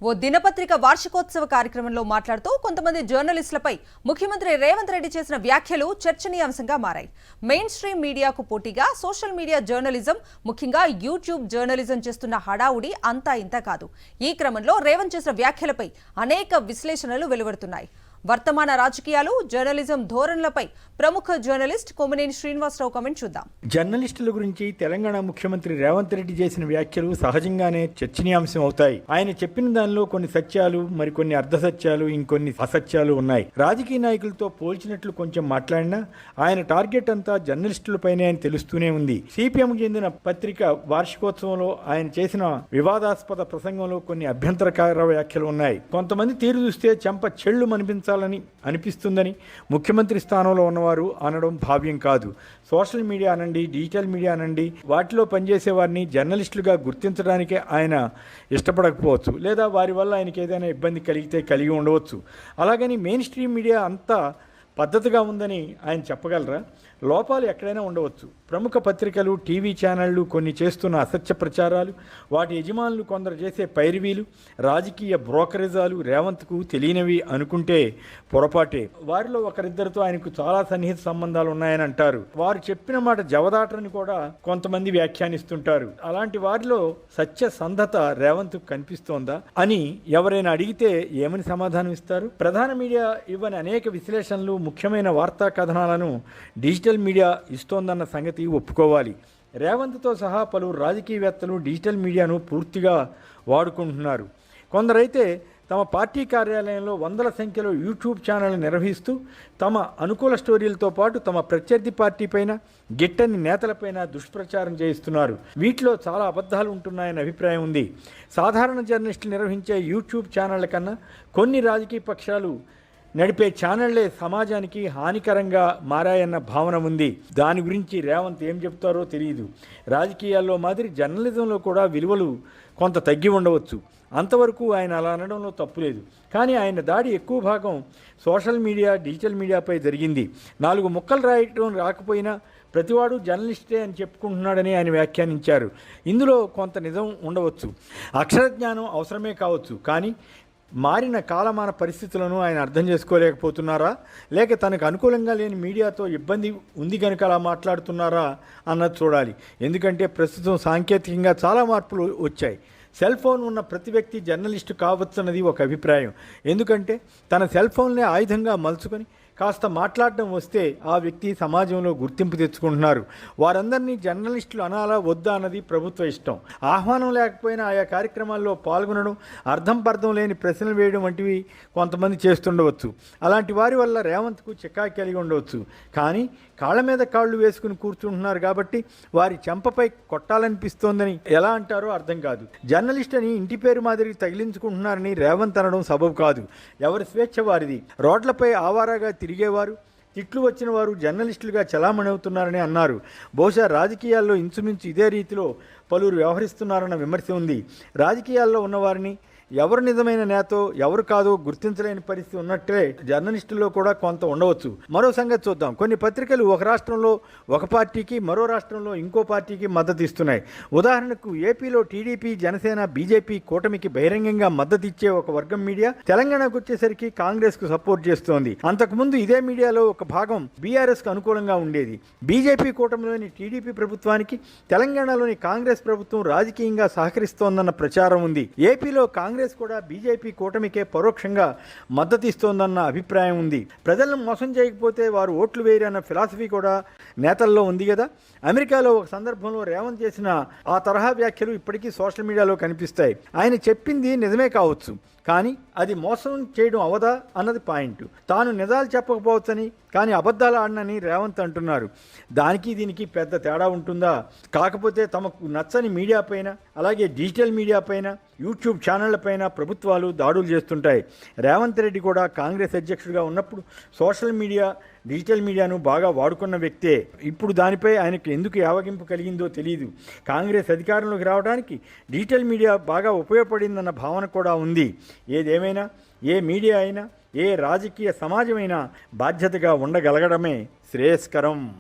ఓ దినపత్రిక వార్షికోత్సవ కార్యక్రమంలో మాట్లాడుతూ కొంతమంది జర్నలిస్టులపై ముఖ్యమంత్రి రేవంత్ రెడ్డి చేసిన వ్యాఖ్యలు చర్చనీయాంశంగా మారాయి. మెయిన్ స్ట్రీమ్ మీడియాకు పోటీగా సోషల్ మీడియా జర్నలిజం, ముఖ్యంగా యూట్యూబ్ జర్నలిజం చేస్తున్న హడావుడి అంతా ఇంత కాదు. ఈ క్రమంలో రేవంత్ చేసిన వ్యాఖ్యలపై అనేక విశ్లేషణలు వెలువడుతున్నాయి. వర్తమాన రాజకీయాలు, జర్నలిజం ధోరణులపై ప్రముఖ జర్నలిస్ట్ కొమ్మినేని శ్రీనివాసరావు కామెంట్ చూద్దాం. జర్నలిస్టుల గురించి తెలంగాణ ముఖ్యమంత్రి రేవంత్ రెడ్డి చేసిన వ్యాఖ్యలు సహజంగానే చర్చనీయాంశం అవుతాయి. ఆయన చెప్పిన దానిలో కొన్ని సత్యాలు, మరికొన్ని అర్ధసత్యాలు, ఇంకొన్ని అసత్యాలు ఉన్నాయి. రాజకీయ నాయకులతో పోల్చినట్లు కొంచెం మాట్లాడినా ఆయన టార్గెట్ అంతా జర్నలిస్టులపైనే అని తెలుస్తూనే ఉంది. సిపిఎం చెందిన పత్రిక వార్షికోత్సవంలో ఆయన చేసిన వివాదాస్పద ప్రసంగంలో కొన్ని అభ్యంతరకర వ్యాఖ్యలు ఉన్నాయి. కొంతమంది తీరు చూస్తే చెంప చెళ్ళు అనిపిస్తుందని ముఖ్యమంత్రి స్థానంలో ఉన్నవారు అనడం భావ్యం కాదు. సోషల్ మీడియా అనండి, డిజిటల్ మీడియా అనండి, వాటిలో పనిచేసే వారిని జర్నలిస్టులుగా గుర్తించడానికే ఆయన ఇష్టపడకపోవచ్చు, లేదా వారి వల్ల ఆయనకి ఏదైనా ఇబ్బంది కలిగి ఉండవచ్చు. అలాగని మెయిన్ స్ట్రీమ్ మీడియా అంతా పద్ధతిగా ఉందని ఆయన చెప్పగలరా? లోపాలు ఎక్కడైనా ఉండవచ్చు. ప్రముఖ పత్రికలు, టీవీ ఛానళ్లు కొన్ని చేస్తున్న అసత్య ప్రచారాలు, వాటి యజమానులు కొందరు చేసే పైరవీలు, రాజకీయ బ్రోకరేజాలు రేవంత్కు తెలియనివి అనుకుంటే పొరపాటే. వారిలో ఒకరిద్దరితో ఆయనకు చాలా సన్నిహిత సంబంధాలు ఉన్నాయని అంటారు. వారు చెప్పిన మాట జవదాటని కూడా కొంతమంది వ్యాఖ్యానిస్తుంటారు. అలాంటి వారిలో సత్యసంధత రేవంత్కు కనిపిస్తోందా అని ఎవరైనా అడిగితే ఏమని సమాధానం ఇస్తారు? ప్రధాన మీడియా ఇవ్వని అనేక విశ్లేషణలు, ముఖ్యమైన వార్తా కథనాలను డిజిటల్ మీడియా ఇస్తోందన్న సంగతి ఒప్పుకోవాలి. రేవంత్తో సహా పలువురు రాజకీయవేత్తలు డిజిటల్ మీడియాను పూర్తిగా వాడుకుంటున్నారు. కొందరైతే తమ పార్టీ కార్యాలయంలో వందల సంఖ్యలో యూట్యూబ్ ఛానళ్లు నిర్వహిస్తూ తమ అనుకూల స్టోరీలతో పాటు తమ ప్రత్యర్థి పార్టీపైన, గిట్టని నేతలపైన దుష్ప్రచారం చేయిస్తున్నారు. వీటిలో చాలా అబద్ధాలు ఉంటున్నాయన్న అభిప్రాయం ఉంది. సాధారణ జర్నలిస్టులు నిర్వహించే యూట్యూబ్ ఛానళ్ల కన్నా కొన్ని రాజకీయ పక్షాలు నడిపే ఛానళ్లే సమాజానికి హానికరంగా మారాయన్న భావన ఉంది. దాని గురించి రేవంత్ ఏం చెప్తారో తెలియదు. రాజకీయాల్లో మాదిరి జర్నలిజంలో కూడా విలువలు కొంత తగ్గి ఉండవచ్చు. అంతవరకు ఆయన అలా అనడంలో తప్పులేదు. కానీ ఆయన దాడి ఎక్కువ భాగం సోషల్ మీడియా, డిజిటల్ మీడియాపై జరిగింది. 4 ముక్కలు రాయటం రాకపోయినా ప్రతివాడు జర్నలిస్టే అని చెప్పుకుంటున్నాడని ఆయన వ్యాఖ్యానించారు. ఇందులో కొంత నిజం ఉండవచ్చు. అక్షర జ్ఞానం అవసరమే కావచ్చు. కానీ మారిన కాలమాన పరిస్థితులను ఆయన అర్థం చేసుకోలేకపోతున్నారా, లేక తనకు అనుకూలంగా లేని మీడియాతో ఇబ్బంది ఉంది కనుక అలా మాట్లాడుతున్నారా అన్నది చూడాలి. ఎందుకంటే ప్రస్తుతం సాంకేతికంగా చాలా మార్పులు వచ్చాయి. సెల్ ఫోన్ ఉన్న ప్రతి వ్యక్తి జర్నలిస్టు కావచ్చన్నది ఒక అభిప్రాయం. ఎందుకంటే తన సెల్ ఫోన్నే ఆయుధంగా మలుచుకొని కాస్త మాట్లాడడం వస్తే ఆ వ్యక్తి సమాజంలో గుర్తింపు తెచ్చుకుంటున్నారు. వారందరినీ జర్నలిస్టులు అనాలా వద్దా అన్నది ప్రభుత్వ ఇష్టం. ఆహ్వానం లేకపోయినా ఆయా కార్యక్రమాల్లో పాల్గొనడం, అర్థం పర్థం లేని ప్రశ్నలు వేయడం వంటివి కొంతమంది చేస్తుండవచ్చు. అలాంటి వారి వల్ల రేవంత్కు చికాకు కలిగి ఉండవచ్చు. కానీ కాళ్ళ మీద కాళ్ళు వేసుకుని కూర్చుంటున్నారు కాబట్టి వారి చెంపపై కొట్టాలనిపిస్తోందని ఎలా అంటారో అర్థం కాదు. జర్నలిస్ట్ అని ఇంటి పేరు మాదిరి తగిలించుకుంటున్నారని రేవంత్ అనడం సబబు కాదు. ఎవరి స్వేచ్ఛ వారిది. రోడ్లపై ఆవారాగా తిరిగేవారు, తిట్లు వచ్చిన వారు జర్నలిస్టులుగా చలామణి అవుతున్నారని అన్నారు. బహుశా రాజకీయాల్లో ఇంచుమించు ఇదే రీతిలో పలువురు వ్యవహరిస్తున్నారన్న విమర్శ ఉంది. రాజకీయాల్లో ఉన్నవారిని ఎవరు నిజమైన నేతో ఎవరు కాదో గుర్తించలేని పరిస్థితి ఉన్నట్టే జర్నలిస్టుల్లో కూడా కొంత ఉండవచ్చు. మరో సంగతి చూద్దాం. కొన్ని పత్రికలు ఒక రాష్ట్రంలో ఒక పార్టీకి, మరో రాష్ట్రంలో ఇంకో పార్టీకి మద్దతు ఇస్తున్నాయి. ఉదాహరణకు ఏపీలో టీడీపీ, జనసేన, బీజేపీ కూటమికి బహిరంగంగా మద్దతు ఇచ్చే ఒక వర్గం మీడియా తెలంగాణకు వచ్చేసరికి కాంగ్రెస్ కు సపోర్ట్ చేస్తోంది. అంతకుముందు ఇదే మీడియాలో ఒక భాగం బీఆర్ఎస్ కు అనుకూలంగా ఉండేది. బీజేపీ కూటమిలోని టీడీపీ ప్రభుత్వానికి తెలంగాణలోని కాంగ్రెస్ ప్రభుత్వం రాజకీయంగా సహకరిస్తోందన్న ప్రచారం ఉంది. ఏపీలో కాంగ్రెస్ కూడా బీజేపీ కూటమికే పరోక్షంగా మద్దతు ఇస్తోందన్న అభిప్రాయం ఉంది. ప్రజలను మోసం చేయకపోతే వారు ఓట్లు వేయరన్న ఫిలాసఫీ కూడా నేతల్లో ఉంది కదా. అమెరికాలో ఒక సందర్భంలో రేవంత్ చేసిన ఆ తరహా వ్యాఖ్యలు ఇప్పటికీ సోషల్ మీడియాలో కనిపిస్తాయి. ఆయన చెప్పింది నిజమే కావచ్చు, కానీ అది మోసం చేయడం అవదా అన్నది పాయింట్. తాను నిజాలు చెప్పకపోవచ్చని, కానీ అబద్ధాలు ఆడనని రేవంత్ అంటున్నారు. దానికి దీనికి పెద్ద తేడా ఉంటుందా? కాకపోతే తమకు నచ్చని మీడియా పైన, అలాగే డిజిటల్ మీడియా పైన, యూట్యూబ్ ఛానళ్లపైన ప్రభుత్వాలు దాడులు చేస్తుంటాయి. రేవంత్ రెడ్డి కూడా కాంగ్రెస్ అధ్యక్షుడిగా ఉన్నప్పుడు సోషల్ మీడియా, డిజిటల్ మీడియాను బాగా వాడుకున్న వ్యక్తే. ఇప్పుడు దానిపై ఆయనకు ఎందుకు యావగింపు కలిగిందో తెలియదు. కాంగ్రెస్ అధికారంలోకి రావడానికి డిజిటల్ మీడియా బాగా ఉపయోగపడిందన్న భావన కూడా ఉంది. ఏదేమైనా ఏ మీడియా అయినా, ఏ రాజకీయ సమాజమైనా బాధ్యతగా ఉండగలగడమే శ్రేయస్కరం.